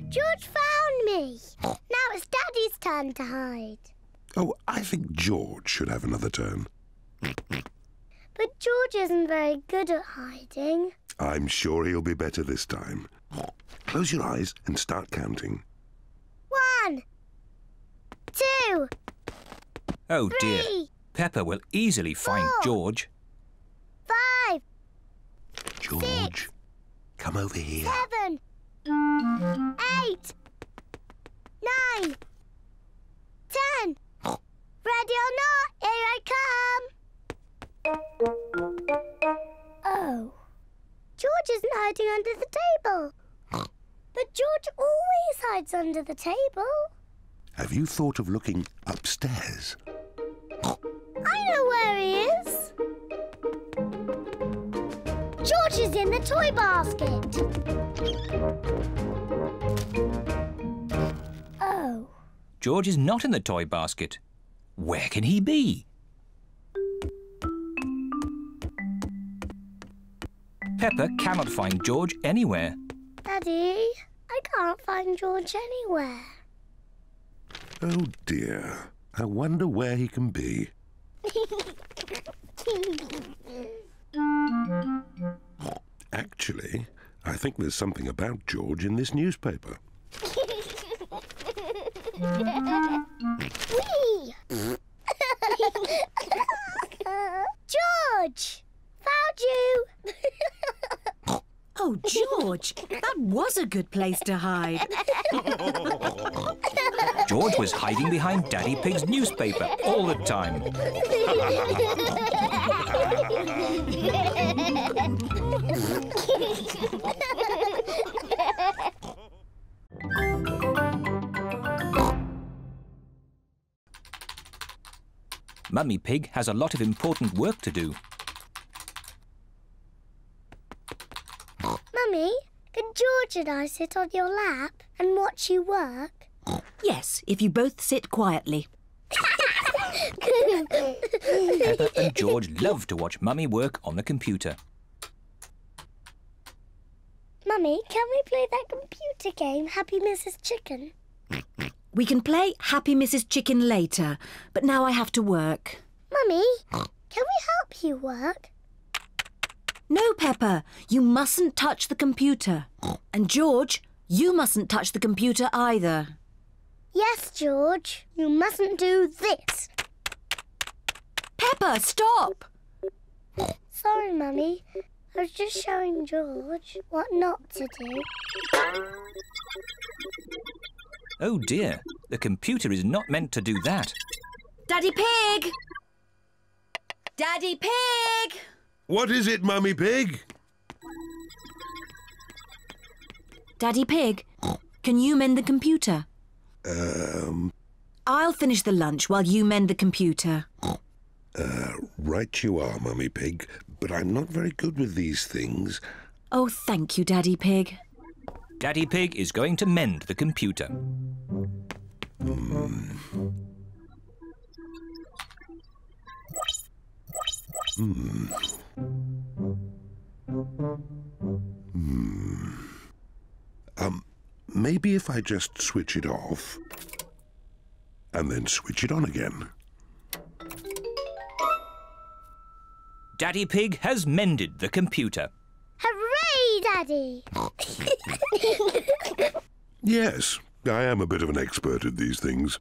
George found me. Now it's Daddy's turn to hide. Oh, I think George should have another turn. But George isn't very good at hiding. I'm sure he'll be better this time. Close your eyes and start counting. 1, 2, Oh 3, dear. Peppa will easily find 4, George. 5, George, come over here. 7, 8, 9, 10. Ready or not, here I come. Oh. George isn't hiding under the table. But George always hides under the table. Have you thought of looking upstairs? I know where he is. George is in the toy basket. Oh. George is not in the toy basket. Where can he be? Peppa cannot find George anywhere. Daddy, I can't find George anywhere. Oh dear. I wonder where he can be. Actually, I think there's something about George in this newspaper. Whee! George! Found you! Oh, George, that was a good place to hide. George was hiding behind Daddy Pig's newspaper all the time. Mummy Pig has a lot of important work to do. Mummy, can George and I sit on your lap and watch you work? Yes, if you both sit quietly. Peppa and George love to watch Mummy work on the computer. Mummy, can we play that computer game, Happy Mrs. Chicken? We can play Happy Mrs. Chicken later, but now I have to work. Mummy, can we help you work? No, Peppa, you mustn't touch the computer. And George, you mustn't touch the computer either. Yes, George, you mustn't do this. Peppa, stop! Sorry, Mummy. I was just showing George what not to do. Oh dear, the computer is not meant to do that. Daddy Pig! Daddy Pig! What is it, Mummy Pig? Daddy Pig, can you mend the computer? I'll finish the lunch while you mend the computer. Right you are, Mummy Pig, but I'm not very good with these things. Oh, thank you, Daddy Pig. Daddy Pig is going to mend the computer. Maybe if I just switch it off and then switch it on again. Daddy Pig has mended the computer. Hooray, Daddy! Yes, I am a bit of an expert at these things.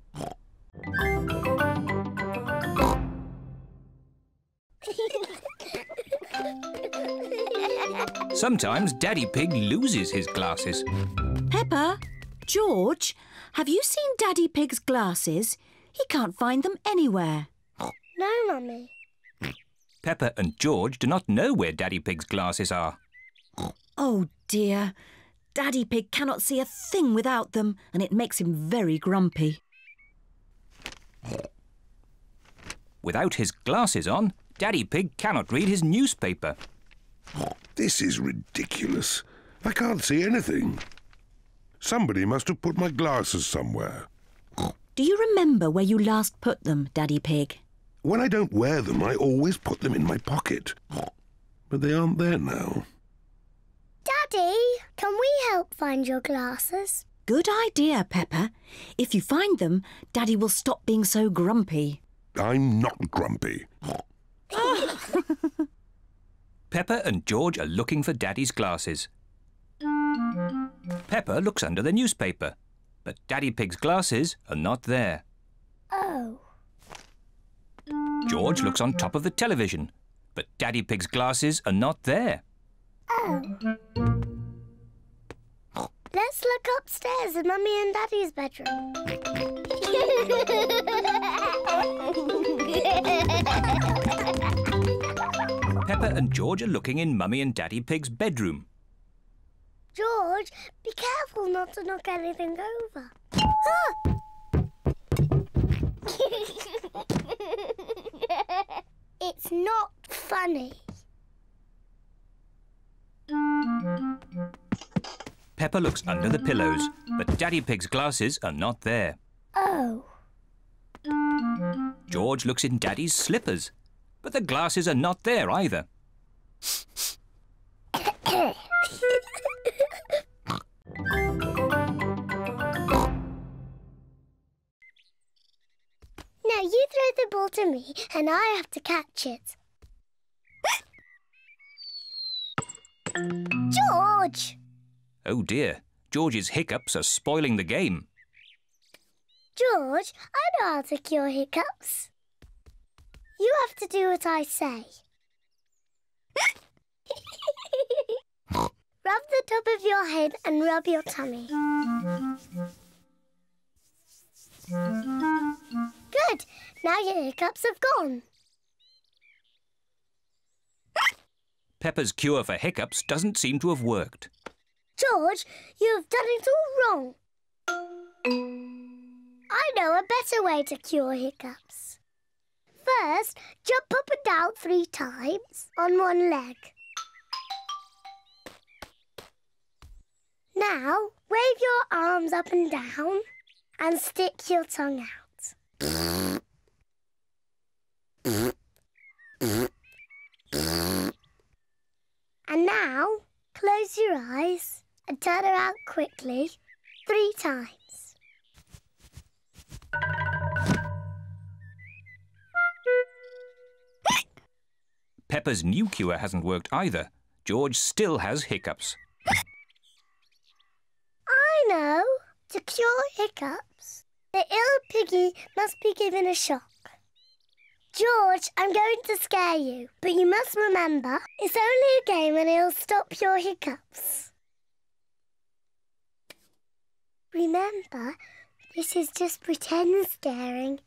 Sometimes Daddy Pig loses his glasses. Peppa, George, have you seen Daddy Pig's glasses? He can't find them anywhere. No, Mummy. Peppa and George do not know where Daddy Pig's glasses are. Oh, dear. Daddy Pig cannot see a thing without them, and it makes him very grumpy. Without his glasses on, Daddy Pig cannot read his newspaper. This is ridiculous. I can't see anything. Somebody must have put my glasses somewhere. Do you remember where you last put them, Daddy Pig? When I don't wear them, I always put them in my pocket. but they aren't there now. Daddy, can we help find your glasses? Good idea, Peppa. If you find them, Daddy will stop being so grumpy. I'm not grumpy. Peppa and George are looking for Daddy's glasses. Peppa looks under the newspaper, but Daddy Pig's glasses are not there. Oh. George looks on top of the television, but Daddy Pig's glasses are not there. Oh. Let's look upstairs in Mummy and Daddy's bedroom. Peppa and George are looking in Mummy and Daddy Pig's bedroom. George, be careful not to knock anything over. Ah! It's not funny. Peppa looks under the pillows, but Daddy Pig's glasses are not there. Oh. George looks in Daddy's slippers, but the glasses are not there either. Now you throw the ball to me and I have to catch it. George! Oh dear, George's hiccups are spoiling the game. George, I know how to cure hiccups. You have to do what I say. Rub the top of your head and rub your tummy. Good. Now your hiccups have gone. Peppa's cure for hiccups doesn't seem to have worked. George, you have done it all wrong. I know a better way to cure hiccups. First, jump up and down 3 times on one leg. Now, wave your arms up and down and stick your tongue out. And now, close your eyes and turn around quickly 3 times. Peppa's new cure hasn't worked either. George still has hiccups. I know. To cure hiccups, the ill piggy must be given a shock. George, I'm going to scare you, but you must remember, it's only a game and it'll stop your hiccups. Remember, this is just pretend scaring.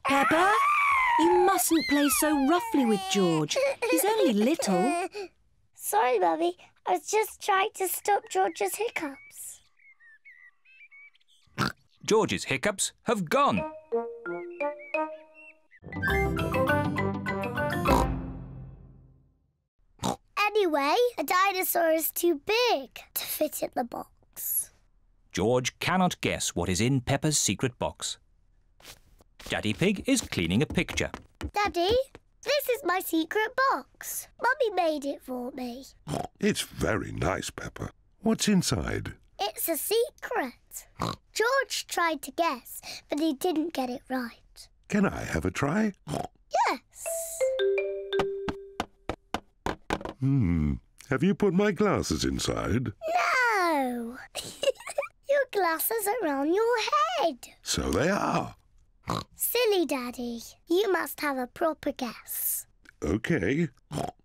Peppa, you mustn't play so roughly with George. He's only little. Sorry, Mummy. I was just trying to stop George's hiccups. George's hiccups have gone. Anyway, a dinosaur is too big to fit in the box. George cannot guess what is in Peppa's secret box. Daddy Pig is cleaning a picture. Daddy, this is my secret box. Mummy made it for me. It's very nice, Peppa. What's inside? It's a secret. George tried to guess, but he didn't get it right. Can I have a try? Yes. Have you put my glasses inside? No. Your glasses are on your head. So they are. Silly Daddy. You must have a proper guess. OK.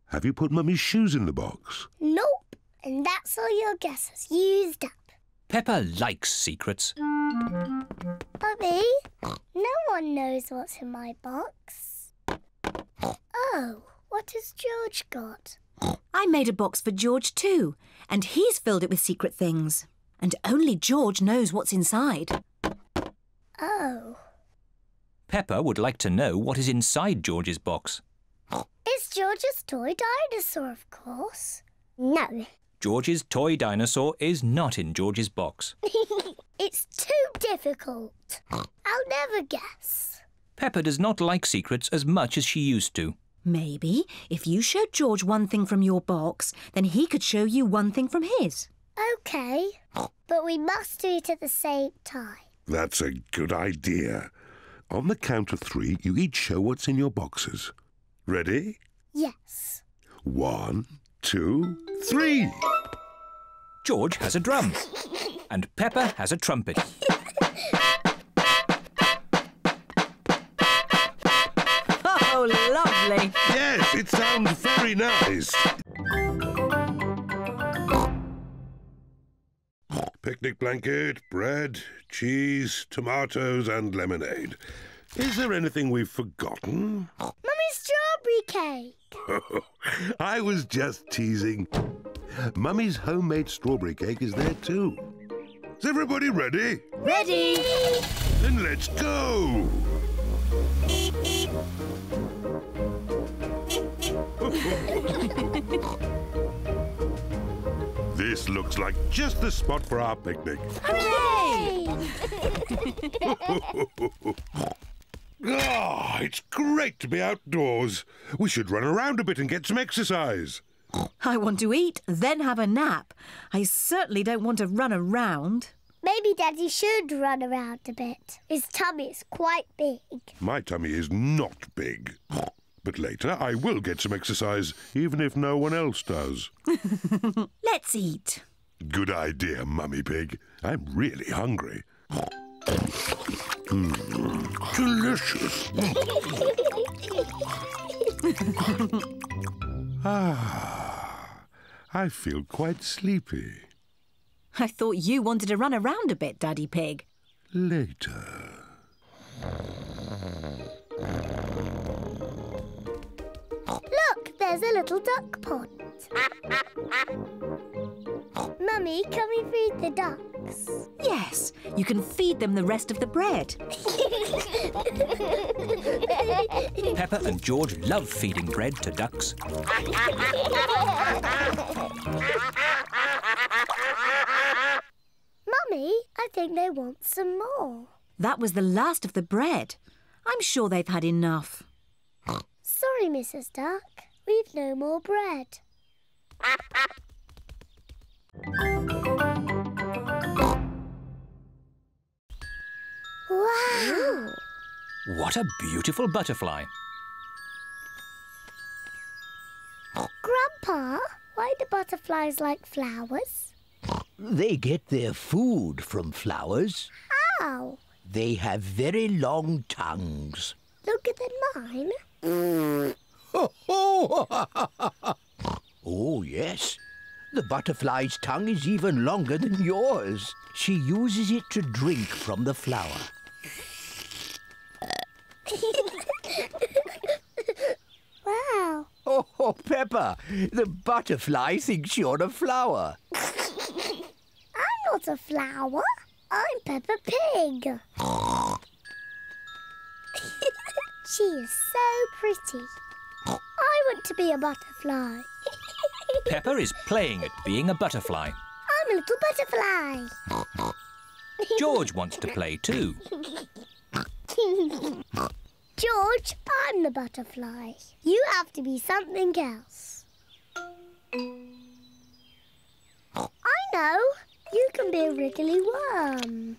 Have you put Mummy's shoes in the box? Nope. And that's all your guesses used up. Peppa likes secrets. Mummy, no one knows what's in my box. Oh, what has George got? I made a box for George too, and he's filled it with secret things. And only George knows what's inside. Oh. Peppa would like to know what is inside George's box. It's George's toy dinosaur, of course. No. George's toy dinosaur is not in George's box. It's It's too difficult. I'll never guess. Peppa does not like secrets as much as she used to. Maybe if you showed George one thing from your box, then he could show you one thing from his. OK, but we must do it at the same time. That's a good idea. On the count of 3, you each show what's in your boxes. Ready? Yes. 1, 2, 3. George has a drum and Peppa has a trumpet. Oh, lovely. Yes, it sounds very nice. Picnic blanket, bread, cheese, tomatoes and lemonade. Is there anything we've forgotten? Mummy's strawberry cake. I was just teasing. Mummy's homemade strawberry cake is there too. Is everybody ready? Ready? Then let's go! This looks like just the spot for our picnic. Hooray! Ah, it's great to be outdoors. We should run around a bit and get some exercise. I want to eat, then have a nap. I certainly don't want to run around. Maybe Daddy should run around a bit. His tummy is quite big. My tummy is not big. But later I will get some exercise, even if no one else does. Let's eat. Good idea, Mummy Pig. I'm really hungry. Delicious. I feel quite sleepy. I thought you wanted to run around a bit, Daddy Pig. Later. Look, there's a little duck pond. Mummy, can we feed the ducks? Yes, you can feed them the rest of the bread. Peppa and George love feeding bread to ducks. Mummy, I think they want some more. That was the last of the bread. I'm sure they've had enough. Sorry, Mrs. Duck. We've no more bread. Wow! What a beautiful butterfly. Grandpa, why do butterflies like flowers? They get their food from flowers. How? They have very long tongues. Longer than mine? Oh, yes. The butterfly's tongue is even longer than yours. She uses it to drink from the flower. Wow. Oh, Peppa, the butterfly thinks you're a flower. I'm not a flower. I'm Peppa Pig. She is so pretty. I want to be a butterfly. Peppa is playing at being a butterfly. I'm a little butterfly. George wants to play too. George, I'm the butterfly. You have to be something else. I know. You can be a wriggly worm.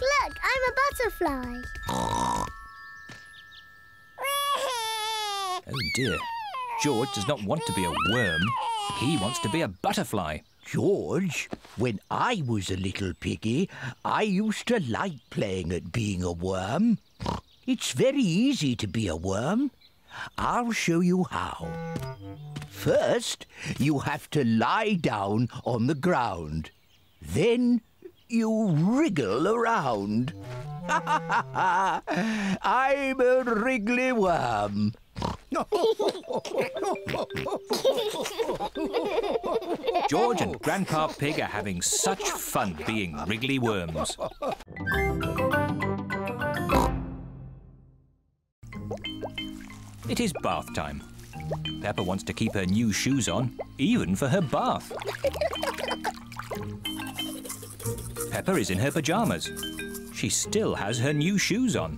Look, I'm a butterfly. Oh dear. George does not want to be a worm. He wants to be a butterfly. George, when I was a little piggy, I used to like playing at being a worm. It's very easy to be a worm. I'll show you how. First, you have to lie down on the ground. Then you wriggle around. I'm a wriggly worm. George and Grandpa Pig are having such fun being wriggly worms. It is bath time. Peppa wants to keep her new shoes on, even for her bath. Peppa is in her pyjamas. She still has her new shoes on.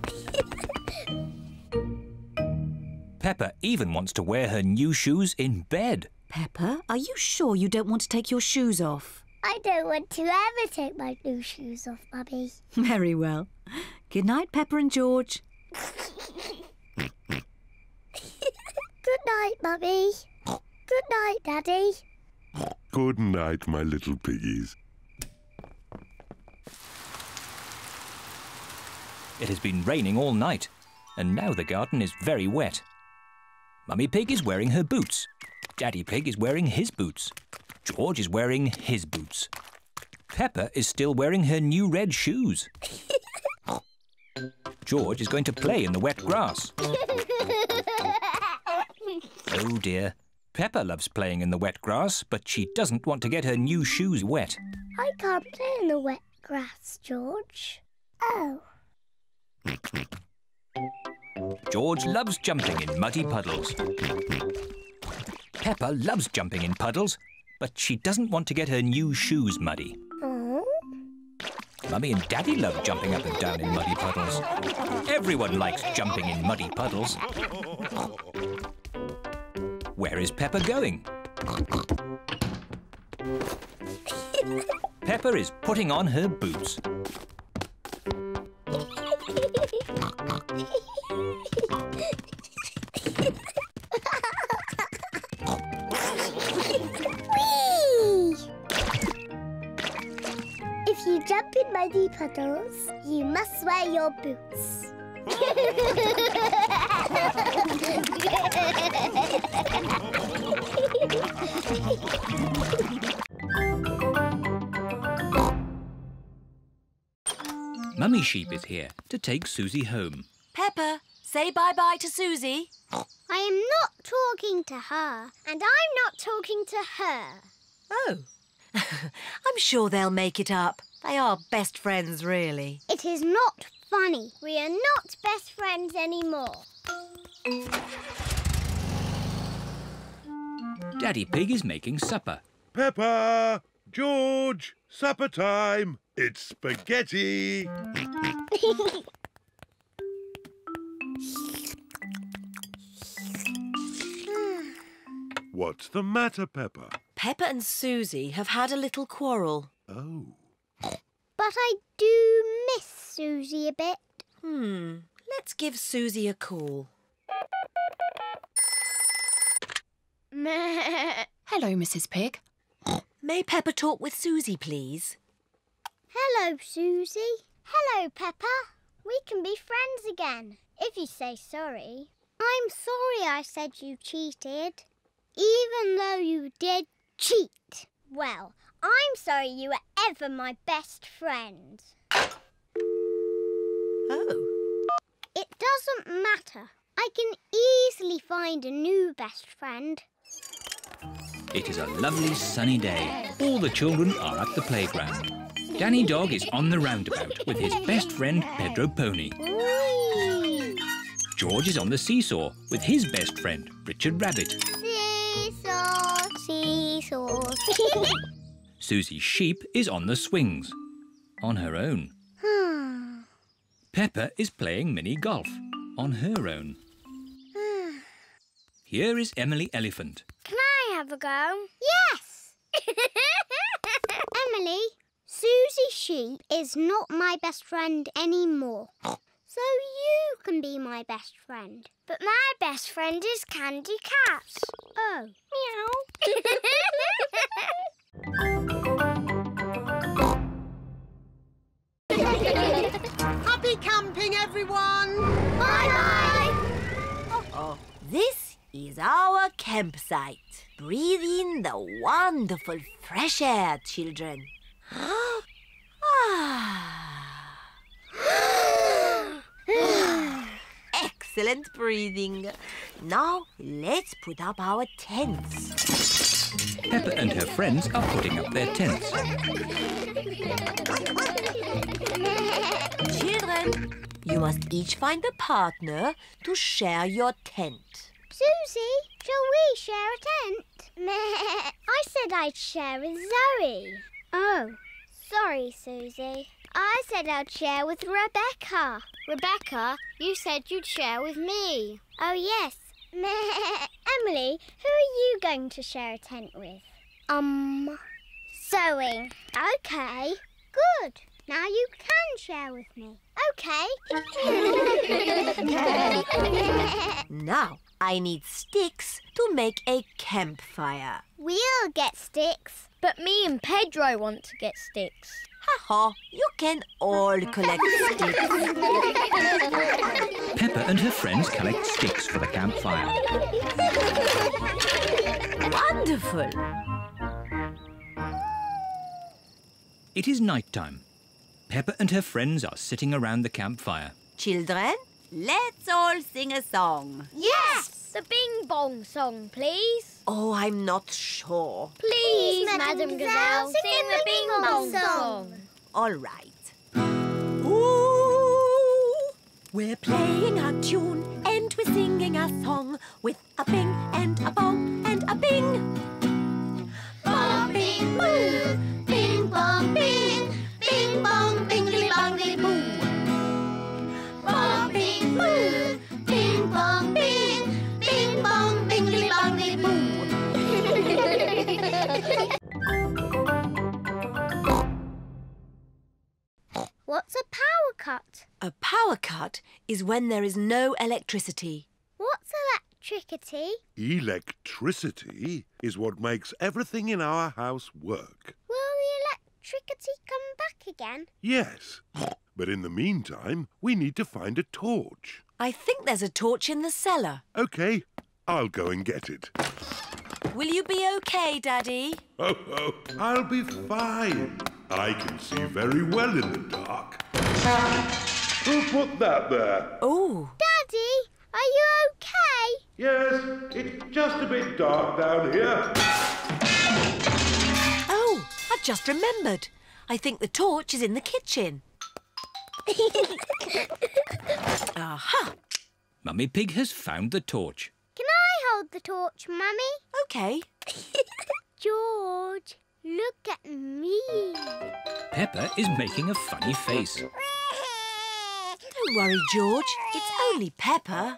Peppa even wants to wear her new shoes in bed. Peppa, are you sure you don't want to take your shoes off? I don't want to ever take my new shoes off, Mummy. Very well. Good night, Peppa and George. Good night, Mummy. Good night, Daddy. Good night, my little piggies. It has been raining all night, and now the garden is very wet. Mummy Pig is wearing her boots. Daddy Pig is wearing his boots. George is wearing his boots. Peppa is still wearing her new red shoes. George is going to play in the wet grass. Oh dear. Peppa loves playing in the wet grass, but she doesn't want to get her new shoes wet. I can't play in the wet grass, George. Oh. George loves jumping in muddy puddles. Peppa loves jumping in puddles, but she doesn't want to get her new shoes muddy. Oh. Mummy and Daddy love jumping up and down in muddy puddles. Everyone likes jumping in muddy puddles. Where is Peppa going? Peppa is putting on her boots. Whee! If you jump in muddy puddles, you must wear your boots. Mummy Sheep is here to take Suzie home. Peppa, say bye-bye to Suzie. I am not talking to her, and I'm not talking to her. Oh. I'm sure they'll make it up. They are best friends, really. It is not funny. We are not best friends anymore. Daddy Pig is making supper. Peppa! George! Supper time! It's spaghetti! What's the matter, Peppa? Peppa and Suzie have had a little quarrel. Oh. But I do miss Suzie a bit. Let's give Suzie a call. Hello, Mrs. Pig. May Peppa talk with Suzie, please? Hello, Suzie. Hello, Peppa. We can be friends again, if you say sorry. I'm sorry I said you cheated, even though you did cheat. Well, I'm sorry you were ever my best friend. Oh. It doesn't matter. I can easily find a new best friend. It is a lovely sunny day. All the children are at the playground. Danny Dog is on the roundabout with his best friend Pedro Pony. Whee! George is on the seesaw with his best friend Richard Rabbit. Seesaw, seesaw. Suzie Sheep is on the swings, on her own. Peppa is playing mini golf, on her own. Here is Emily Elephant. Can I have a go? Yes! Emily, Suzie Sheep is not my best friend anymore. So you can be my best friend. But my best friend is Candy Cat. Oh. Meow. Happy camping, everyone! Bye-bye! This is our campsite. Breathe in the wonderful fresh air, children. Excellent breathing. Now let's put up our tents. Peppa and her friends are putting up their tents. Children, you must each find a partner to share your tent. Suzie, shall we share a tent? I said I'd share with Zoe. Oh, sorry, Suzie. I said I'd share with Rebecca. Rebecca, you said you'd share with me. Oh, yes. Emily, who are you going to share a tent with? Zoe. OK. Good. Now you can share with me. OK. Now, I need sticks to make a campfire. We'll get sticks. But me and Pedro want to get sticks. Ha-ha, you can all collect sticks. Peppa and her friends collect sticks for the campfire. Wonderful. It is night time. Peppa and her friends are sitting around the campfire. Children, let's all sing a song. Yes! The Bing Bong song, please. Oh, I'm not sure. Please, Madam Gazelle, sing the Bing Bong song. All right. Ooh, we're playing a tune and we're singing a song with a bing and a bong and a bing. Bong, bing, boo. Bing, bong, bing. Bing, bong, bingly, bongly, boo. Bong, bing, boo. Bing, bong, bing. Bing, bong, bingly, bongly, boo. What's a power cut? A power cut is when there is no electricity. What's electricity? Electricity is what makes everything in our house work. Will the electricity come back again? Yes, but in the meantime, we need to find a torch. I think there's a torch in the cellar. OK, I'll go and get it. Will you be okay, Daddy? Oh, I'll be fine. I can see very well in the dark. Who put that there? Oh. Daddy, are you okay? Yes, it's just a bit dark down here. Oh, I've just remembered. I think the torch is in the kitchen. Aha! Mummy Pig has found the torch. Can I hold the torch, Mummy? OK. George, look at me. Peppa is making a funny face. Don't worry, George. It's only Peppa.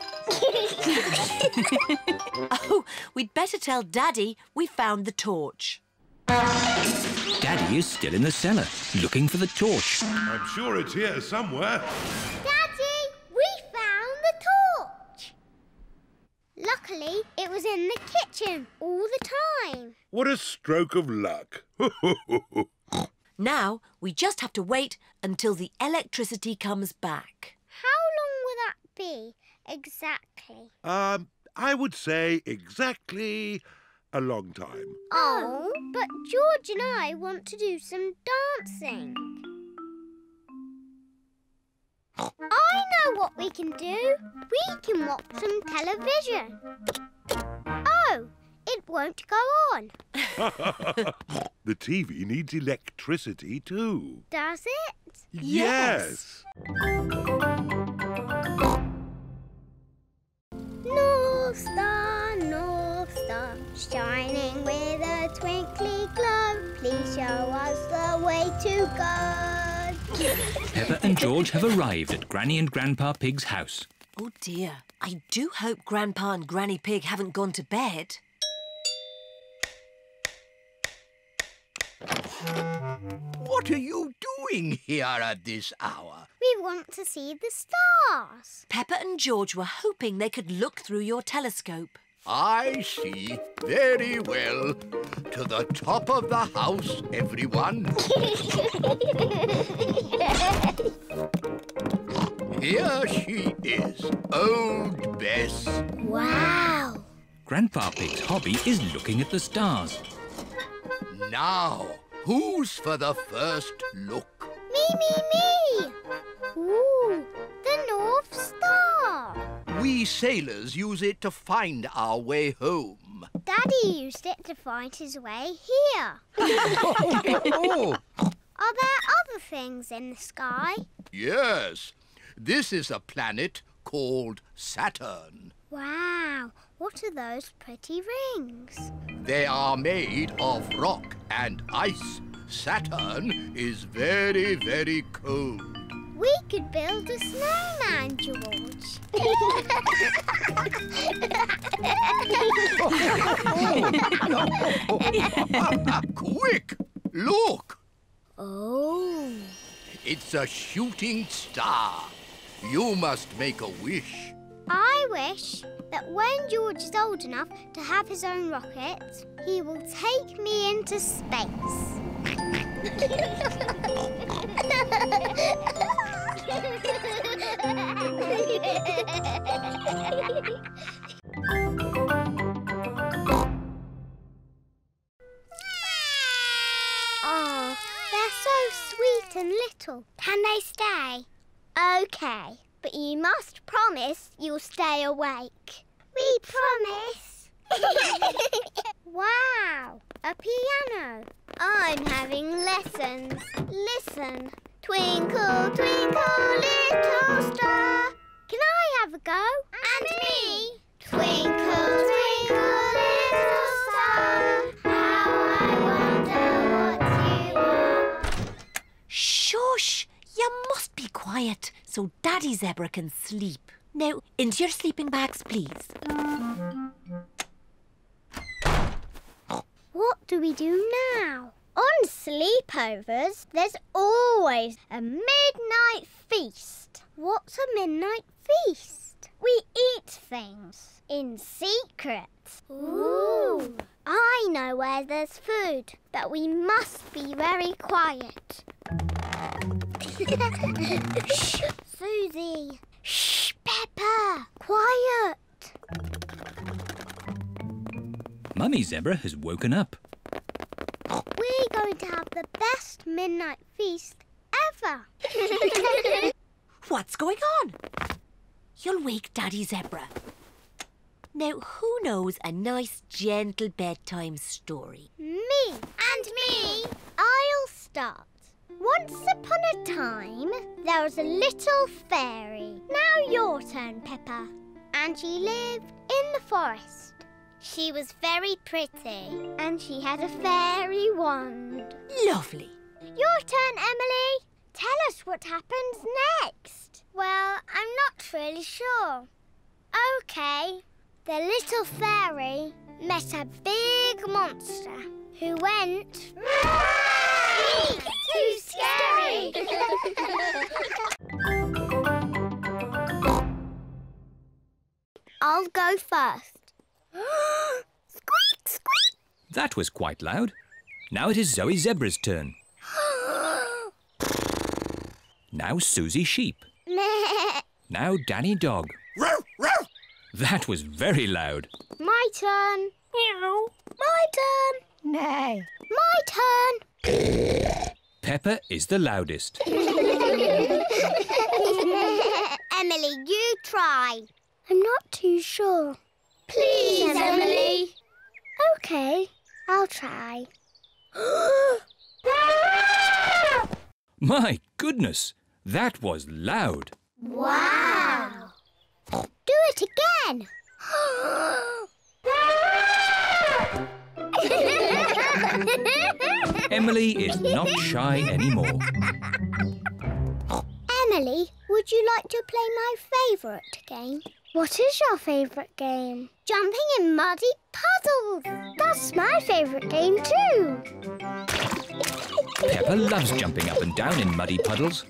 Oh, we'd better tell Daddy we found the torch. Daddy is still in the cellar, looking for the torch. I'm sure it's here somewhere. Daddy, we found the torch. Luckily, it was in the kitchen all the time. What a stroke of luck. Now, we just have to wait until the electricity comes back. How long will that be, exactly? I would say exactly a long time. Oh, but George and I want to do some dancing. I know what we can do. We can watch some television. Oh, it won't go on. The TV needs electricity too. Does it? Yes. North Star, shining with a twinkly glow. Please show us the way to go. Peppa and George have arrived at Granny and Grandpa Pig's house. Oh dear, I do hope Grandpa and Granny Pig haven't gone to bed. What are you doing here at this hour? We want to see the stars. Peppa and George were hoping they could look through your telescope. I see. Very well. To the top of the house, everyone. Here she is, old Bess. Wow. Grandpa Pig's hobby is looking at the stars. Now, who's for the first look? Me. Ooh, the North Star. We sailors use it to find our way home. Daddy used it to find his way here. Oh, Are there other things in the sky? yes. This is a planet called Saturn. Wow. What are those pretty rings? They are made of rock and ice. Saturn is very, very cold. We could build a snowman, George. Quick! Look! Oh. It's a shooting star. You must make a wish. I wish that when George is old enough to have his own rocket, he will take me into space. Oh, they're so sweet and little. Can they stay? OK, but you must promise you'll stay awake. We promise. Wow, a piano. I'm having lessons. Listen. Twinkle, twinkle, little star. Can I have a go? And me. Twinkle, twinkle, little star. How I wonder what you are. Shush! You must be quiet so Daddy Zebra can sleep. Now, into your sleeping bags, please. What do we do now? On sleepovers, there's always a midnight feast. What's a midnight feast? We eat things in secret. Ooh. I know where there's food, but we must be very quiet. Shh, Suzie. Shh, Peppa. Quiet. Mummy Zebra has woken up. We're going to have the best midnight feast ever. What's going on? You'll wake Daddy Zebra. Now, who knows a nice, gentle bedtime story? Me. And me. I'll start. Once upon a time, there was a little fairy. Now your turn, Peppa. And she lived in the forest. She was very pretty, and she had a fairy wand. Lovely. Your turn, Emily. Tell us what happens next. Well, I'm not really sure. OK. The little fairy met a big monster who went... Too scary! I'll go first. Squeak, squeak! That was quite loud. Now it is Zoe Zebra's turn. Now Suzie Sheep. Now Danny Dog. That was very loud. My turn. Meow. My turn. Nay. My turn. Peppa is the loudest. Emily, you try. I'm not too sure. Please, Emily. OK, I'll try. My goodness, that was loud. Wow. Do it again. Emily is not shy anymore. Emily, would you like to play my favourite game? What is your favourite game? Jumping in muddy puddles. That's my favourite game too. Peppa loves jumping up and down in muddy puddles.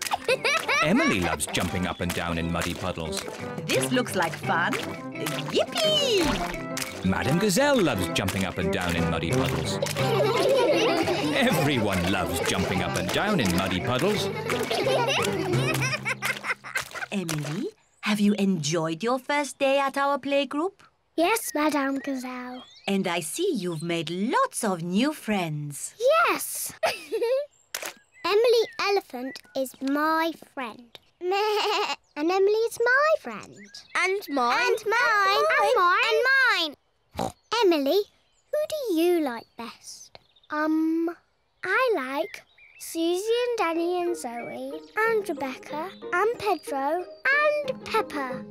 Emily loves jumping up and down in muddy puddles. This looks like fun. Yippee! Madame Gazelle loves jumping up and down in muddy puddles. Everyone loves jumping up and down in muddy puddles. Emily, have you enjoyed your first day at our playgroup? Yes, Madame Gazelle. And I see you've made lots of new friends. Yes. Emily Elephant is my friend. And Emily is my friend. And mine. And mine. And mine. And mine. Emily, who do you like best? I like Suzie and Danny and Zoe and Rebecca and Pedro and Peppa.